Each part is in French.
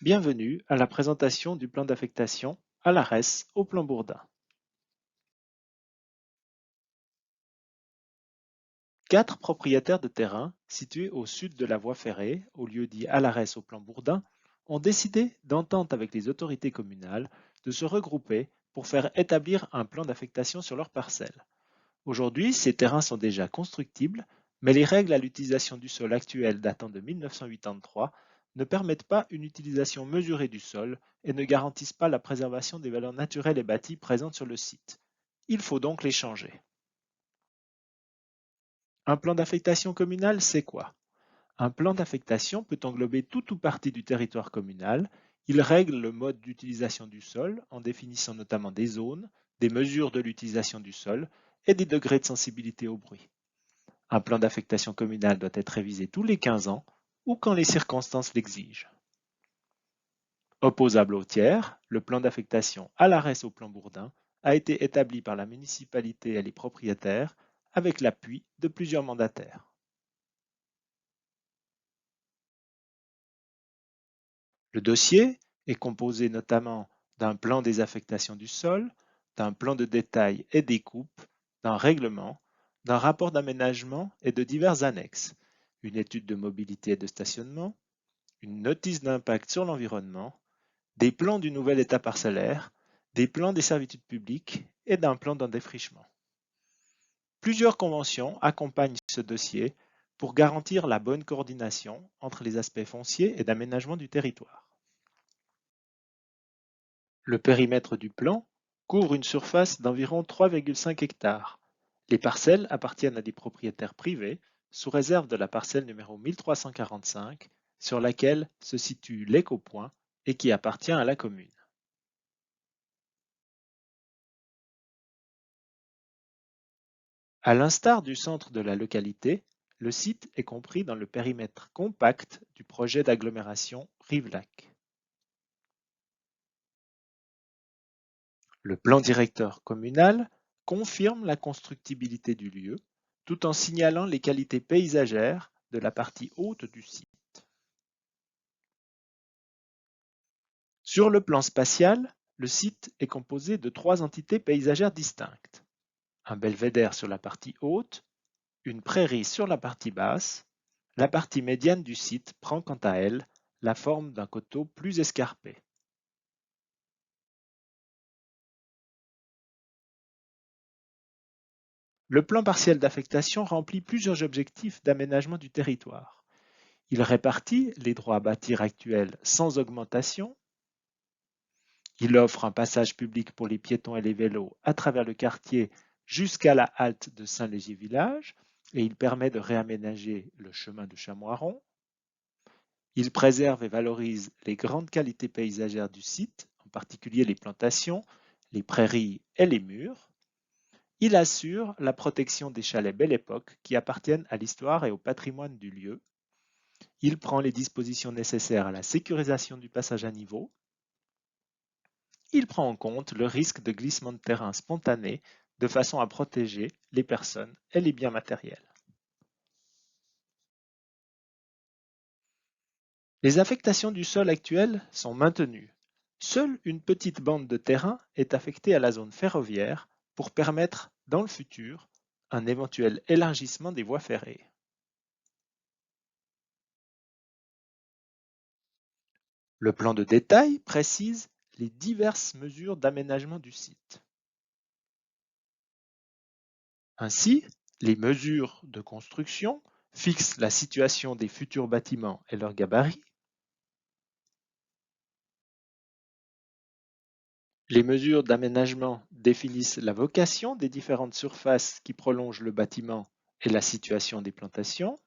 Bienvenue à la présentation du plan d'affectation à l'ARES au plan Bourdin. 4 propriétaires de terrain situés au sud de la voie ferrée, au lieu dit à l'ARES au plan Bourdin, ont décidé, d'entente avec les autorités communales, de se regrouper pour faire établir un plan d'affectation sur leurs parcelles. Aujourd'hui, ces terrains sont déjà constructibles, mais les règles à l'utilisation du sol actuelles datant de 1983 ne permettent pas une utilisation mesurée du sol et ne garantissent pas la préservation des valeurs naturelles et bâties présentes sur le site. Il faut donc les changer. Un plan d'affectation communal, c'est quoi? Un plan d'affectation peut englober tout ou partie du territoire communal. Il règle le mode d'utilisation du sol en définissant notamment des zones, des mesures de l'utilisation du sol et des degrés de sensibilité au bruit. Un plan d'affectation communale doit être révisé tous les 15 ans ou quand les circonstances l'exigent. Opposable au tiers, le plan d'affectation à l'ARES au plan Bourdin a été établi par la municipalité et les propriétaires avec l'appui de plusieurs mandataires. Le dossier est composé notamment d'un plan des affectations du sol, d'un plan de détail et des coupes, d'un règlement, d'un rapport d'aménagement et de divers annexes, une étude de mobilité et de stationnement, une notice d'impact sur l'environnement, des plans du nouvel état parcellaire, des plans des servitudes publiques et d'un plan d'un défrichement. Plusieurs conventions accompagnent ce dossier pour garantir la bonne coordination entre les aspects fonciers et d'aménagement du territoire. Le périmètre du plan couvre une surface d'environ 3,5 hectares. Les parcelles appartiennent à des propriétaires privés, sous réserve de la parcelle numéro 1345, sur laquelle se situe l'écopoint et qui appartient à la commune. À l'instar du centre de la localité, le site est compris dans le périmètre compact du projet d'agglomération Rive-Lac. Le plan directeur communal confirme la constructibilité du lieu tout en signalant les qualités paysagères de la partie haute du site. Sur le plan spatial, le site est composé de 3 entités paysagères distinctes. Un belvédère sur la partie haute, une prairie sur la partie basse. La partie médiane du site prend quant à elle la forme d'un coteau plus escarpé. Le plan partiel d'affectation remplit plusieurs objectifs d'aménagement du territoire. Il répartit les droits à bâtir actuels sans augmentation. Il offre un passage public pour les piétons et les vélos à travers le quartier jusqu'à la halte de Saint-Léger-Village et il permet de réaménager le chemin de Chamoiron. Il préserve et valorise les grandes qualités paysagères du site, en particulier les plantations, les prairies et les murs. Il assure la protection des chalets Belle Époque qui appartiennent à l'histoire et au patrimoine du lieu. Il prend les dispositions nécessaires à la sécurisation du passage à niveau. Il prend en compte le risque de glissement de terrain spontané de façon à protéger les personnes et les biens matériels. Les affectations du sol actuelles sont maintenues. Seule une petite bande de terrain est affectée à la zone ferroviaire pour permettre, dans le futur, un éventuel élargissement des voies ferrées. Le plan de détail précise les diverses mesures d'aménagement du site. Ainsi, les mesures de construction fixent la situation des futurs bâtiments et leurs gabarits. Les mesures d'aménagement définissent la vocation des différentes surfaces qui prolongent le bâtiment et la situation des plantations.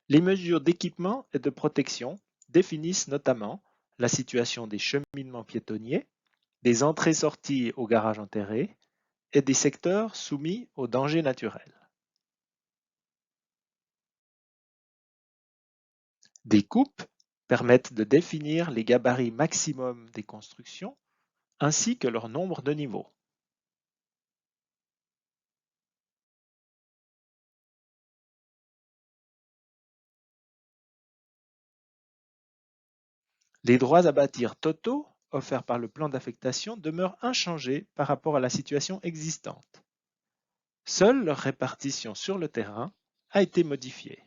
Les mesures d'équipement et de protection définissent notamment la situation des cheminements piétonniers, des entrées-sorties au garage enterré et des secteurs soumis aux dangers naturels. Des coupes permettent de définir les gabarits maximum des constructions ainsi que leur nombre de niveaux. Les droits à bâtir totaux offerts par le plan d'affectation demeurent inchangés par rapport à la situation existante. Seule leur répartition sur le terrain a été modifiée.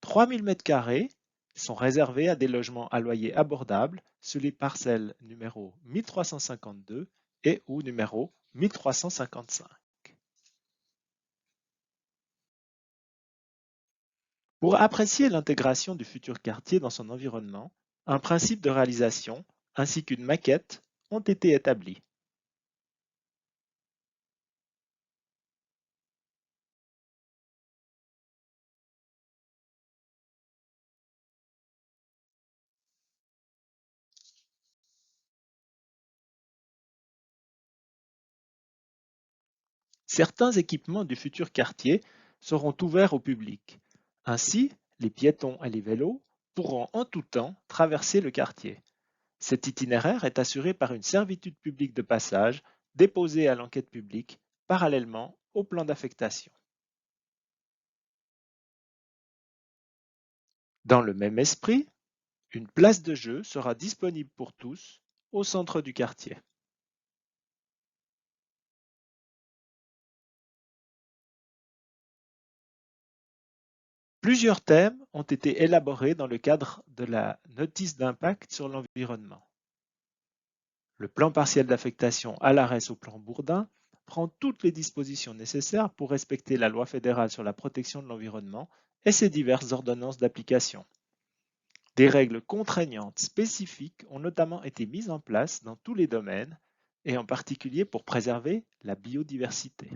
3000 m² sont réservés à des logements à loyer abordable sur les parcelles numéro 1352 et ou numéro 1355. Pour apprécier l'intégration du futur quartier dans son environnement, un principe de réalisation ainsi qu'une maquette ont été établis. Certains équipements du futur quartier seront ouverts au public. Ainsi, les piétons et les vélos pourront en tout temps traverser le quartier. Cet itinéraire est assuré par une servitude publique de passage déposée à l'enquête publique parallèlement au plan d'affectation. Dans le même esprit, une place de jeu sera disponible pour tous au centre du quartier. Plusieurs thèmes ont été élaborés dans le cadre de la notice d'impact sur l'environnement. Le plan partiel d'affectation à l'ARES au plan Bourdin prend toutes les dispositions nécessaires pour respecter la loi fédérale sur la protection de l'environnement et ses diverses ordonnances d'application. Des règles contraignantes spécifiques ont notamment été mises en place dans tous les domaines et en particulier pour préserver la biodiversité.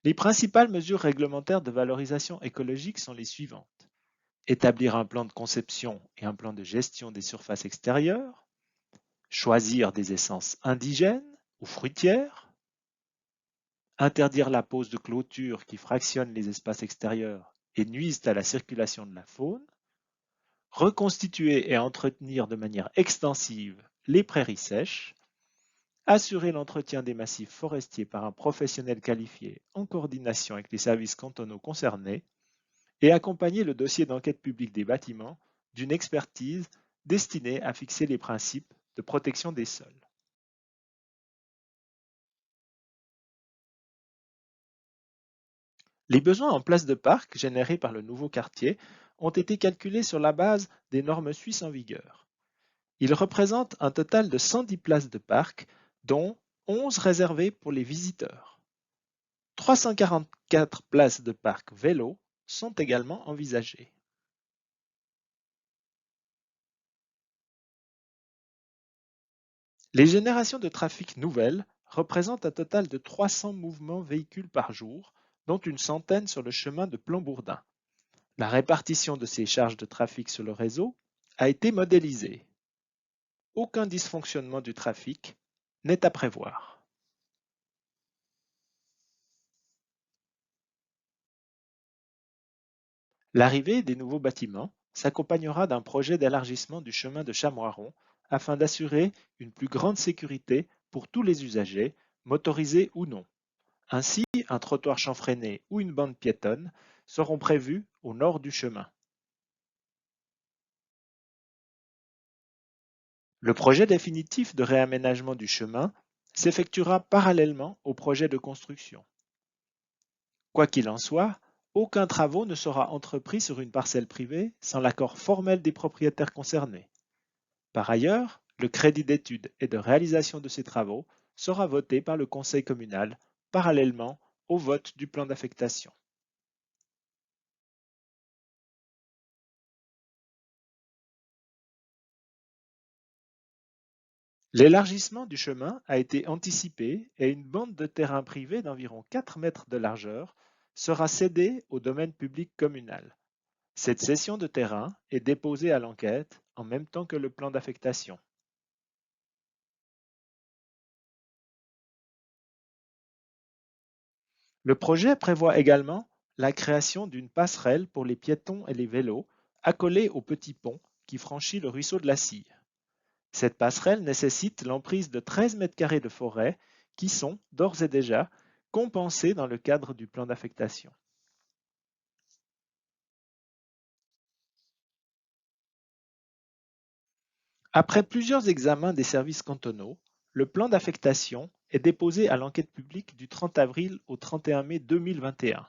Les principales mesures réglementaires de valorisation écologique sont les suivantes. Établir un plan de conception et un plan de gestion des surfaces extérieures, choisir des essences indigènes ou fruitières, interdire la pose de clôtures qui fractionnent les espaces extérieurs et nuisent à la circulation de la faune, reconstituer et entretenir de manière extensive les prairies sèches, assurer l'entretien des massifs forestiers par un professionnel qualifié en coordination avec les services cantonaux concernés, et accompagner le dossier d'enquête publique des bâtiments d'une expertise destinée à fixer les principes de protection des sols. Les besoins en places de parc générés par le nouveau quartier ont été calculés sur la base des normes suisses en vigueur. Ils représentent un total de 110 places de parc, dont 11 réservées pour les visiteurs. 344 places de parc vélo sont également envisagées. Les générations de trafic nouvelles représentent un total de 300 mouvements véhicules par jour, dont une centaine sur le chemin de Plan-Bourdin. La répartition de ces charges de trafic sur le réseau a été modélisée. Aucun dysfonctionnement du trafic n'est à prévoir. L'arrivée des nouveaux bâtiments s'accompagnera d'un projet d'élargissement du chemin de Chamoiron afin d'assurer une plus grande sécurité pour tous les usagers, motorisés ou non. Ainsi, un trottoir chanfreiné ou une bande piétonne seront prévus au nord du chemin. Le projet définitif de réaménagement du chemin s'effectuera parallèlement au projet de construction. Quoi qu'il en soit, aucun travaux ne sera entrepris sur une parcelle privée sans l'accord formel des propriétaires concernés. Par ailleurs, le crédit d'étude et de réalisation de ces travaux sera voté par le conseil communal parallèlement au vote du plan d'affectation. L'élargissement du chemin a été anticipé et une bande de terrain privé d'environ 4 mètres de largeur sera cédée au domaine public communal. Cette cession de terrain est déposée à l'enquête en même temps que le plan d'affectation. Le projet prévoit également la création d'une passerelle pour les piétons et les vélos accolée au petit pont qui franchit le ruisseau de la Sille. Cette passerelle nécessite l'emprise de 13 mètres carrés de forêt qui sont d'ores et déjà compensés dans le cadre du plan d'affectation. Après plusieurs examens des services cantonaux, le plan d'affectation est déposé à l'enquête publique du 30 avril au 31 mai 2021.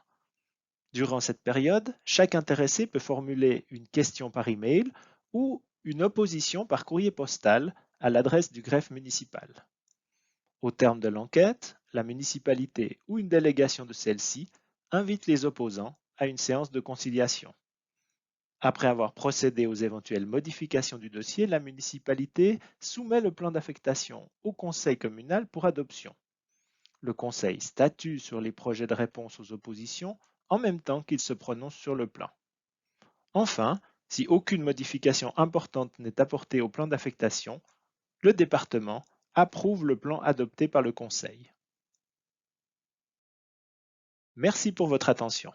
Durant cette période, chaque intéressé peut formuler une question par email ou une opposition par courrier postal à l'adresse du greffe municipal. Au terme de l'enquête, la municipalité ou une délégation de celle-ci invite les opposants à une séance de conciliation. Après avoir procédé aux éventuelles modifications du dossier, la municipalité soumet le plan d'affectation au conseil communal pour adoption. Le conseil statue sur les projets de réponse aux oppositions en même temps qu'il se prononce sur le plan. Enfin, si aucune modification importante n'est apportée au plan d'affectation, le département approuve le plan adopté par le conseil. Merci pour votre attention.